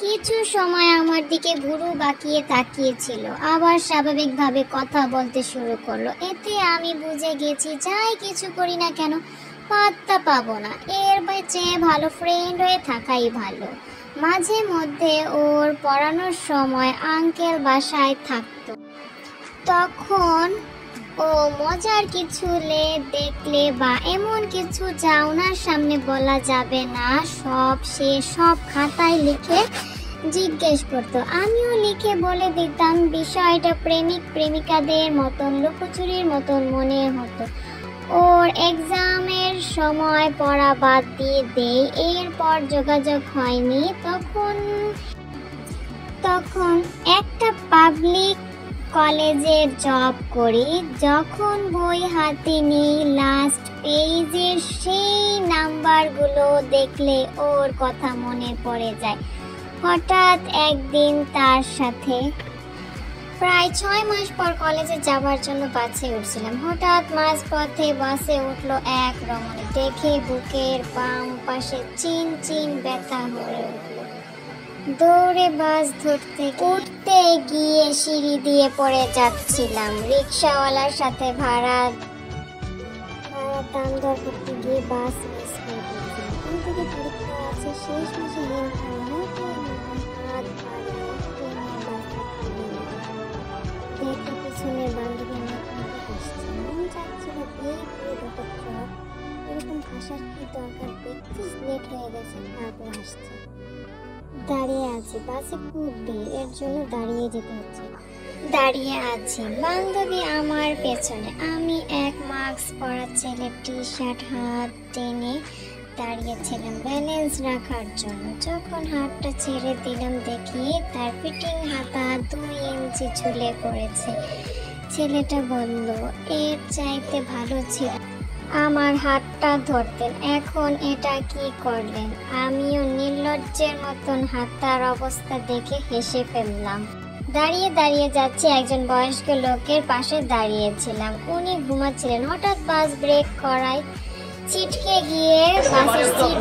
কিছু সময় আমার দিকে ভুরু বাঁকিয়ে তাকিয়েছিল, আবার স্বাভাবিকভাবে কথা বলতে শুরু করলো। এতে আমি বুঝে গেছি যাই কিছু করি না কেন পাত্তা পাবো না, এর চেয়ে ভালো ফ্রেন্ড হয়ে থাকাই ভালো। মাঝে মধ্যে ওর পড়ানোর সময় আঙ্কেল বাসায় থাকতো, তখন ও মজার কিছু দেখলে বা এমন কিছু যা ওনার সামনে বলা যাবে না সব খাতায় লিখে জিজ্ঞেস করতো। আমিও লিখে বলে দিতাম। বিষয়টা প্রেমিক প্রেমিকাদের মতন লুকোচুরির মতন মনে হতো। ওর এক্সামের সময় পড়া বাদ দিয়ে দেই, এরপর যোগাযোগ হয়নি। তখন একটা পাবলিক কলেজে জব করি। যখন বই হাতে নিই, লাস্ট পেজের সেই নাম্বারগুলো দেখলে ওর কথা মনে পড়ে যায়। হঠাৎ একদিন তার সাথে প্রায় 6 মাস পর কলেজে যাবার জন্য বাসে উঠছিলাম। হঠাৎ মাঝপথে বাসে উঠলো এক রমণী। দেখে বুকের বাম পাশে চিন চিন ব্যথা হয়ে উঠলো। দৌড়ে বাস উঠতে গিয়ে সিঁড়ি দিয়ে পড়ে যাচ্ছিলাম। রিক্সাওয়ালার সাথে ভাড়া দাম দর করতে গিয়ে বাস মিস করে ফেলছিলাম। থেকে পরীক্ষা আছে, শেষ মাসে দেখে পিছনের বান্ধবী হাসছে। মন চাচ্ছিল এরকম হাসার কি দরকার, দেখছিস লেট হয়ে গেছে, তারপর হাসছে। দাঁড়িয়ে আছি, বাসে খুব ভিড়, এর জন্য দাঁড়িয়ে যেতে হচ্ছে। দাঁড়িয়ে আছি, বান্ধবী আমার পেছনে। আমি এক মাস্ক পরা ছেলে, টি শার্ট হাত টেনে দাঁড়িয়েছিলাম ব্যালেন্স রাখার জন্য। যখন হাতটা ছেড়ে দিলাম, দেখি তার ফিটিং হাতা 2 ইঞ্চি ঝুলে পড়েছে। ছেলেটা বলল, এর চাইতে ভালো ছিল আমার হাতটা ধরতেন, এখন এটা কি করলেন? আমিও নির্লজ্জের মতন হাতটার অবস্থা দেখে হেসে ফেললাম। দাঁড়িয়ে দাঁড়িয়ে যাচ্ছি, একজন বয়স্ক লোকের পাশে দাঁড়িয়েছিলাম। উনি ঘুমাচ্ছিলেন। হঠাৎ বাস ব্রেক করায় ছিটকে গিয়ে বাসের সিট